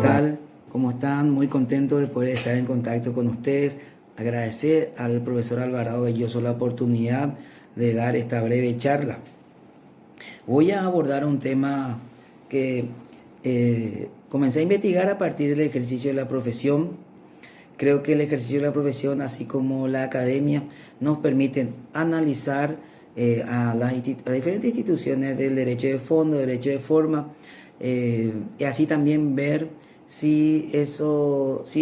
tal? ¿Cómo están? Muy contento de poder estar en contacto con ustedes. Agradecer al profesor Alvarado Belloso la oportunidad de dar esta breve charla. Voy a abordar un tema que comencé a investigar a partir del ejercicio de la profesión. Creo que el ejercicio de la profesión, así como la academia, nos permiten analizar a diferentes instituciones del derecho de fondo, derecho de forma, y así también ver si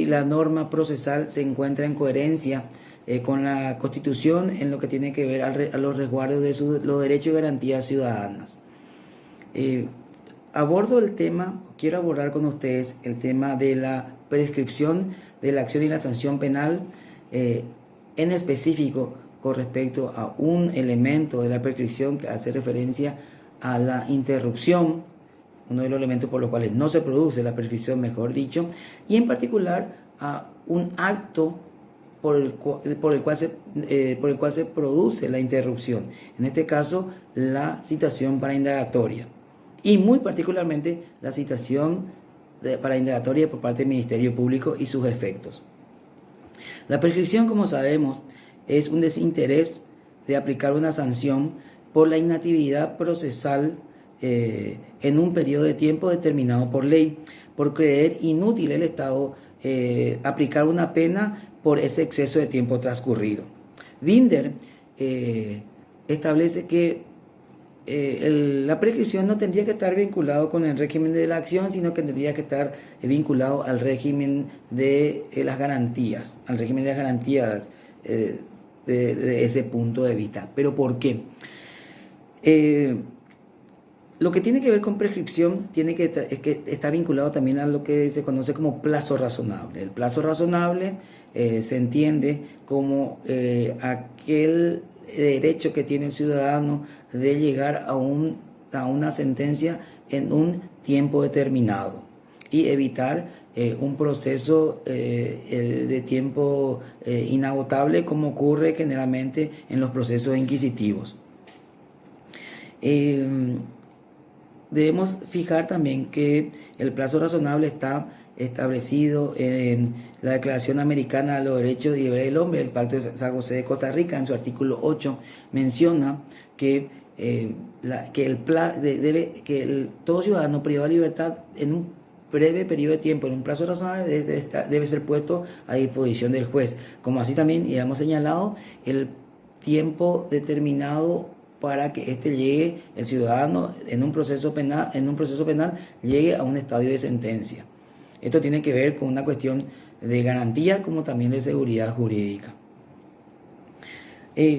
la norma procesal se encuentra en coherencia con la Constitución en lo que tiene que ver a los resguardos de los derechos y garantías ciudadanas. Quiero abordar con ustedes el tema de la prescripción de la acción y la sanción penal, en específico con respecto a un elemento de la prescripción que hace referencia a la interrupción, uno de los elementos por los cuales no se produce la prescripción, mejor dicho, y en particular a un acto por el cual se produce la interrupción, en este caso la citación para indagatoria, y muy particularmente la citación para indagatoria por parte del Ministerio Público y sus efectos. La prescripción, como sabemos, es un desinterés de aplicar una sanción por la inactividad procesal en un periodo de tiempo determinado por ley, por creer inútil el Estado aplicar una pena por ese exceso de tiempo transcurrido. Binder establece que la prescripción no tendría que estar vinculado con el régimen de la acción, sino que tendría que estar vinculado al régimen de las garantías, de ese punto de vista. ¿Pero por qué? Lo que tiene que ver con prescripción es que está vinculado también a lo que se conoce como plazo razonable. El plazo razonable se entiende como aquel derecho que tiene el ciudadano de llegar a una sentencia en un tiempo determinado y evitar un proceso de tiempo inagotable, como ocurre generalmente en los procesos inquisitivos. Debemos fijar también que el plazo razonable está establecido en la Declaración Americana de los Derechos y Deberes del Hombre. El Pacto de San José de Costa Rica, en su artículo 8, menciona que todo ciudadano privado de libertad en un breve periodo de tiempo, en un plazo razonable, debe ser puesto a disposición del juez. Como así también ya hemos señalado, el tiempo determinado para que el ciudadano en un proceso penal llegue a un estadio de sentencia. Esto tiene que ver con una cuestión de garantía como también de seguridad jurídica.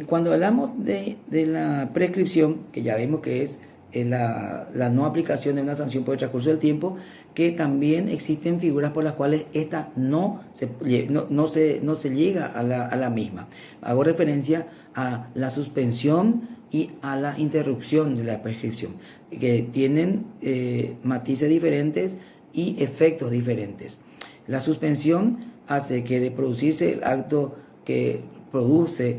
Cuando hablamos de la prescripción, que ya vimos que es la no aplicación de una sanción por el transcurso del tiempo, que también existen figuras por las cuales esta no se llega a la misma. Hago referencia a la suspensión y a la interrupción de la prescripción, que tienen matices diferentes y efectos diferentes. La suspensión hace que de producirse el acto que produce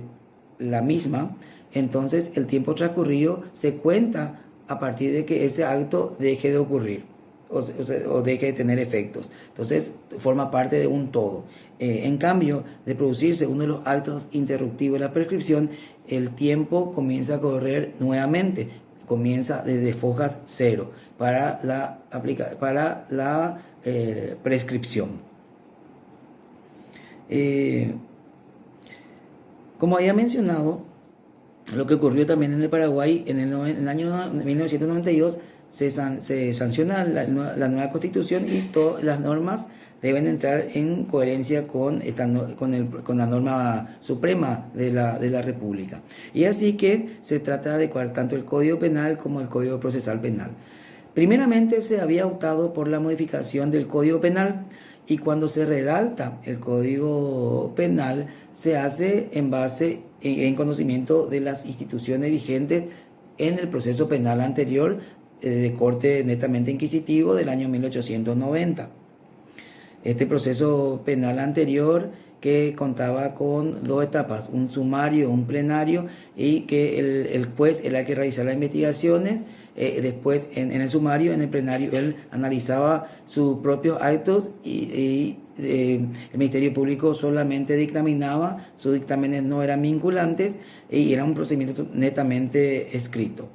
la misma, entonces el tiempo transcurrido se cuenta a partir de que ese acto deje de ocurrir o deje de tener efectos. Entonces forma parte de un todo. En cambio, de producirse uno de los actos interruptivos de la prescripción, el tiempo comienza a correr nuevamente, comienza desde fojas cero para la prescripción. Como había mencionado, lo que ocurrió también en el Paraguay en el año 1992, se sanciona la nueva Constitución y todas las normas deben entrar en coherencia con la norma suprema de la República. Y así que se trata de adecuar tanto el Código Penal como el Código Procesal Penal. Primeramente se había optado por la modificación del Código Penal, y cuando se redacta el Código Penal se hace en conocimiento de las instituciones vigentes en el proceso penal anterior de corte netamente inquisitivo del año 1890. Este proceso penal anterior, que contaba con dos etapas, un sumario, un plenario, y que el juez era el que realizaba las investigaciones después en el sumario, en el plenario, él analizaba sus propios actos y el Ministerio Público solamente dictaminaba, sus dictámenes no eran vinculantes y era un procedimiento netamente escrito.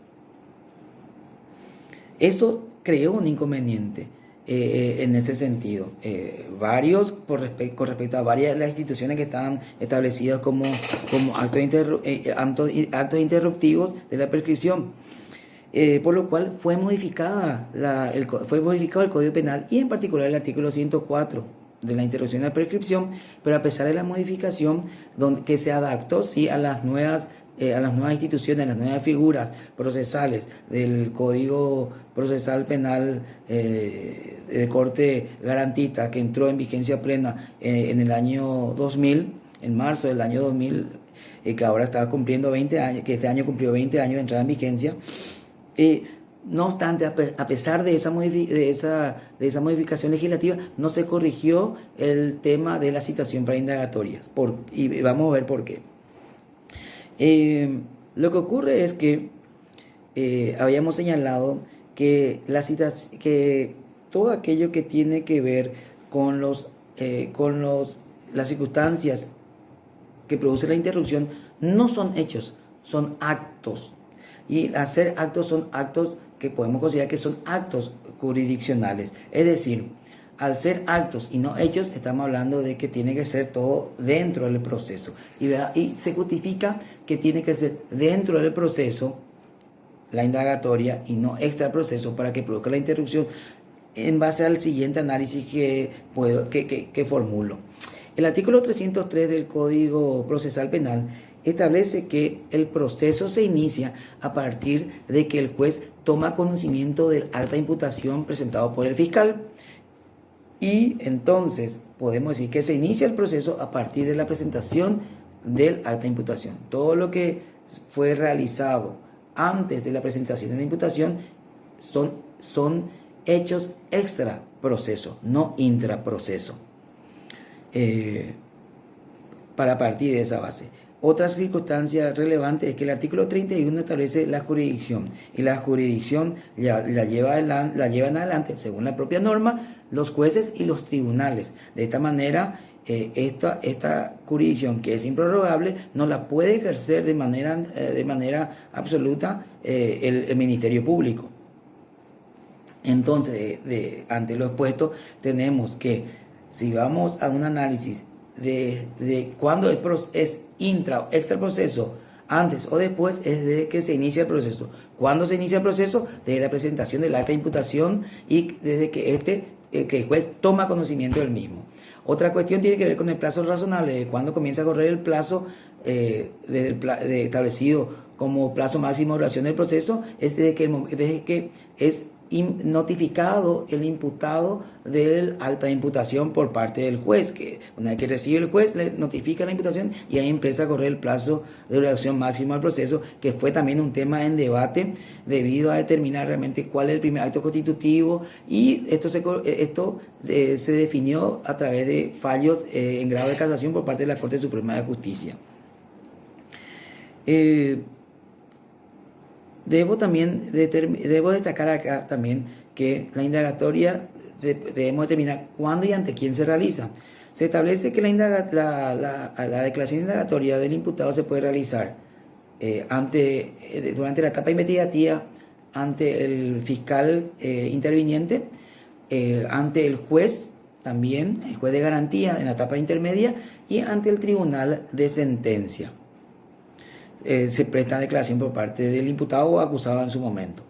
Eso creó un inconveniente en ese sentido. Con respecto a varias de las instituciones que estaban establecidas como actos interruptivos de la prescripción. Por lo cual fue modificado el Código Penal y en particular el artículo 104 de la interrupción de la prescripción, pero a pesar de la modificación que se adaptó sí a las nuevas instituciones, a las nuevas figuras procesales del Código Procesal Penal de corte garantista, que entró en vigencia plena en el año 2000, en marzo del año 2000, que ahora está cumpliendo 20 años, que este año cumplió 20 años de entrada en vigencia. No obstante, a pesar de esa modificación legislativa, no se corrigió el tema de la citación para indagatorias. Y vamos a ver por qué. Lo que ocurre es que habíamos señalado que todo aquello que tiene que ver con las circunstancias que producen la interrupción no son hechos, son actos. Y hacer actos son actos que podemos considerar que son actos jurisdiccionales. Es decir, al ser actos y no hechos, estamos hablando de que tiene que ser todo dentro del proceso. Y se justifica que tiene que ser dentro del proceso la indagatoria y no extra proceso para que produzca la interrupción en base al siguiente análisis que formulo. El artículo 303 del Código Procesal Penal establece que el proceso se inicia a partir de que el juez toma conocimiento del acta de imputación presentado por el fiscal. Y entonces podemos decir que se inicia el proceso a partir de la presentación del acta de imputación. Todo lo que fue realizado antes de la presentación de la imputación son hechos extra proceso, no intraproceso. Para partir de esa base. Otra circunstancia relevante es que el artículo 31 establece la jurisdicción y la jurisdicción la llevan adelante, según la propia norma, los jueces y los tribunales. De esta manera, esta jurisdicción, que es improrrogable, no la puede ejercer de manera absoluta el Ministerio Público. Entonces, ante lo expuesto, tenemos que, si vamos a un análisis de cuándo es intra o extra proceso, antes o después, es desde que se inicia el proceso. ¿Cuándo se inicia el proceso? Desde la presentación del acta de imputación y desde que el juez toma conocimiento del mismo. Otra cuestión tiene que ver con el plazo razonable, de cuándo comienza a correr el plazo establecido como plazo máximo de duración del proceso, es desde que es notificado el imputado del acta de imputación por parte del juez, que una vez que recibe el juez le notifica la imputación y ahí empieza a correr el plazo de duración máxima del proceso, que fue también un tema en debate debido a determinar realmente cuál es el primer acto constitutivo, y esto se definió a través de fallos en grado de casación por parte de la Corte Suprema de Justicia. Debo destacar acá también que la indagatoria debemos determinar cuándo y ante quién se realiza. Se establece que la declaración indagatoria del imputado se puede realizar durante la etapa investigativa ante el fiscal interviniente, ante el juez también, el juez de garantía en la etapa intermedia, y ante el tribunal de sentencia. Se presta declaración por parte del imputado o acusado en su momento.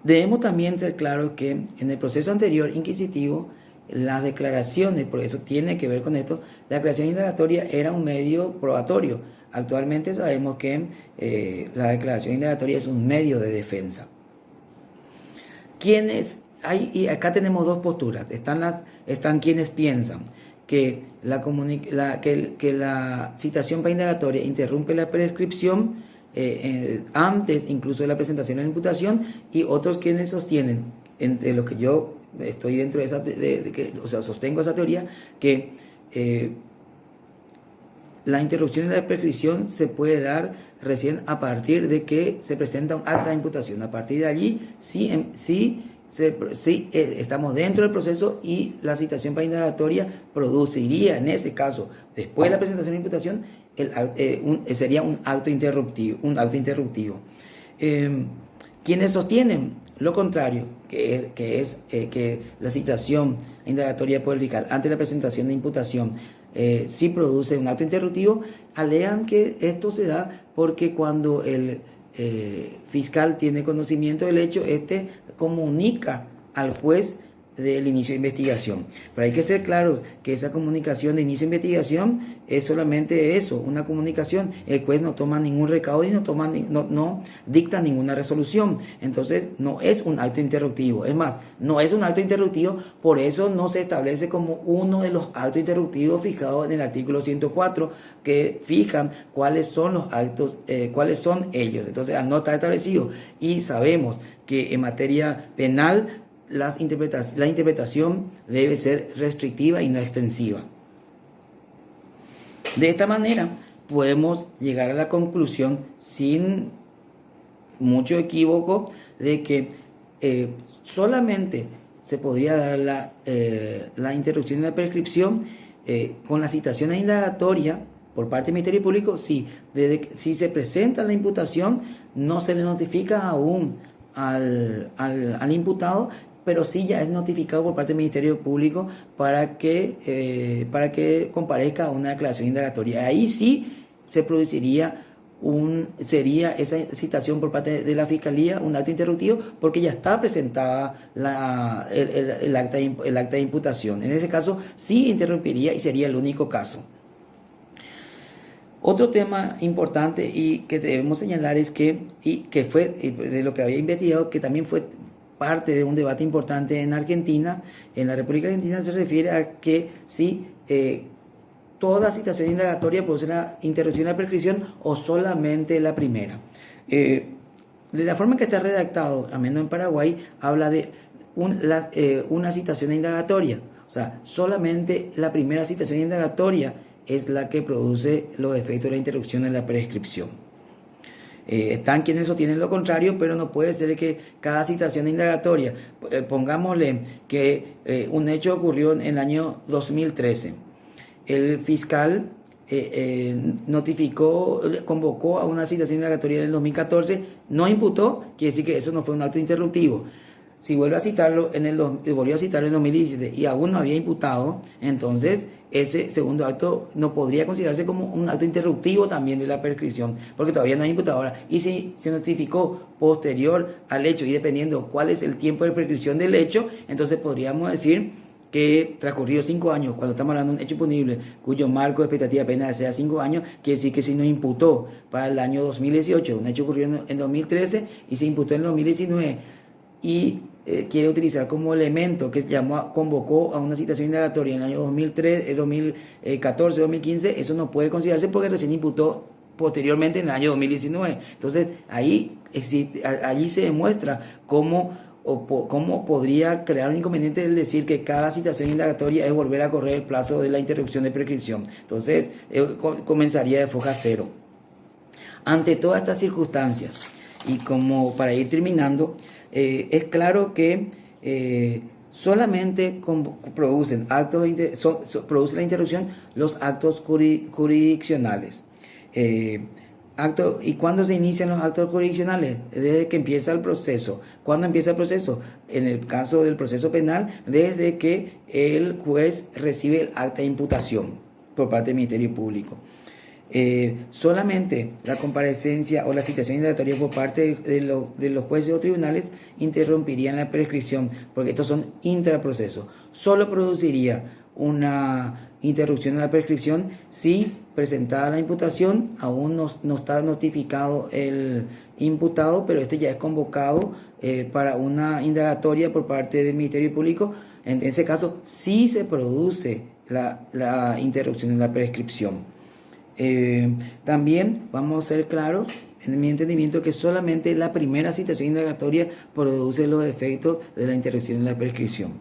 Debemos también ser claros que en el proceso anterior inquisitivo, las declaraciones, por eso tiene que ver con esto, la declaración indagatoria era un medio probatorio. Actualmente sabemos que la declaración indagatoria es un medio de defensa. Y acá tenemos dos posturas. Están quienes piensan que la citación para indagatoria interrumpe la prescripción antes incluso de la presentación de la imputación, y otros quienes sostienen, entre los que yo estoy dentro de esa, sostengo esa teoría, que la interrupción de la prescripción se puede dar recién a partir de que se presenta un acta de imputación. A partir de allí, sí estamos dentro del proceso y la citación para indagatoria produciría, en ese caso, después de la presentación de imputación, sería un acto interruptivo. Quienes sostienen lo contrario, que la citación indagatoria por el fiscal ante la presentación de imputación sí produce un acto interruptivo, alegan que esto se da porque cuando el fiscal tiene conocimiento del hecho, comunica al juez del inicio de investigación. Pero hay que ser claros que esa comunicación de inicio de investigación es solamente eso, una comunicación. El juez no toma ningún recaudo y no dicta ninguna resolución. Entonces no es un acto interruptivo. Es más, no es un acto interruptivo, por eso no se establece como uno de los actos interruptivos fijados en el artículo 104, que fijan cuáles son los actos, cuáles son ellos. Entonces, al no estar establecido, y sabemos que en materia penal la interpretación debe ser restrictiva y no extensiva. De esta manera podemos llegar a la conclusión sin mucho equívoco de que solamente se podría dar la interrupción de la prescripción con la citación a indagatoria por parte del Ministerio Público si se presenta la imputación no se le notifica aún al imputado, pero sí ya es notificado por parte del Ministerio Público para que comparezca a una declaración indagatoria. Ahí sí se produciría sería esa citación por parte de la Fiscalía un acto interruptivo porque ya está presentada el acta de imputación. En ese caso sí interrumpiría y sería el único caso. Otro tema importante y que debemos señalar es que fue de lo que había investigado, que también fue parte de un debate importante en Argentina, en la República Argentina, se refiere a que si toda citación indagatoria produce una interrupción de la prescripción o solamente la primera. De la forma que está redactado, al menos en Paraguay, habla de una citación indagatoria, o sea, solamente la primera citación indagatoria es la que produce los efectos de la interrupción de la prescripción. Están quienes sostienen lo contrario, pero no puede ser que cada citación indagatoria, pongámosle que un hecho ocurrió en el año 2013, el fiscal convocó a una citación indagatoria en el 2014, no imputó, quiere decir que eso no fue un acto interruptivo. Si vuelve a citarlo volvió a citarlo en 2017 y aún no había imputado, entonces ese segundo acto no podría considerarse como un acto interruptivo también de la prescripción, porque todavía no hay imputado. Ahora, y si se notificó posterior al hecho y dependiendo cuál es el tiempo de prescripción del hecho, entonces podríamos decir que transcurridos 5 años, cuando estamos hablando de un hecho punible cuyo marco de expectativa de pena sea 5 años, quiere decir que si no imputó para el año 2018, un hecho ocurrió en 2013 y se imputó en 2019 y quiere utilizar como elemento que convocó a una citación indagatoria en el año 2003, 2014, 2015, eso no puede considerarse porque recién imputó posteriormente en el año 2019. Entonces allí se demuestra cómo podría crear un inconveniente el decir que cada citación indagatoria es volver a correr el plazo de la interrupción de prescripción. Entonces comenzaría de foja cero. Ante todas estas circunstancias y como para ir terminando, es claro que solamente producen produce la interrupción los actos jurisdiccionales. ¿Y cuándo se inician los actos jurisdiccionales? Desde que empieza el proceso. ¿Cuándo empieza el proceso? En el caso del proceso penal, desde que el juez recibe el acta de imputación por parte del Ministerio Público. Solamente la comparecencia o la citación indagatoria por parte de los jueces o tribunales interrumpirían la prescripción, porque estos son intraprocesos. Solo produciría una interrupción de la prescripción si presentada la imputación aún no está notificado el imputado, pero ya es convocado para una indagatoria por parte del Ministerio Público. En ese caso sí se produce la interrupción de la prescripción. También vamos a ser claros en mi entendimiento que solamente la primera citación indagatoria produce los efectos de la interrupción de la prescripción.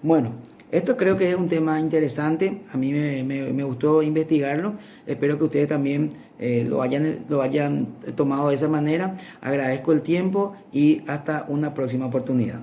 Bueno, Esto creo que es un tema interesante, a mí me gustó investigarlo, espero que ustedes también lo hayan tomado de esa manera. Agradezco el tiempo y hasta una próxima oportunidad.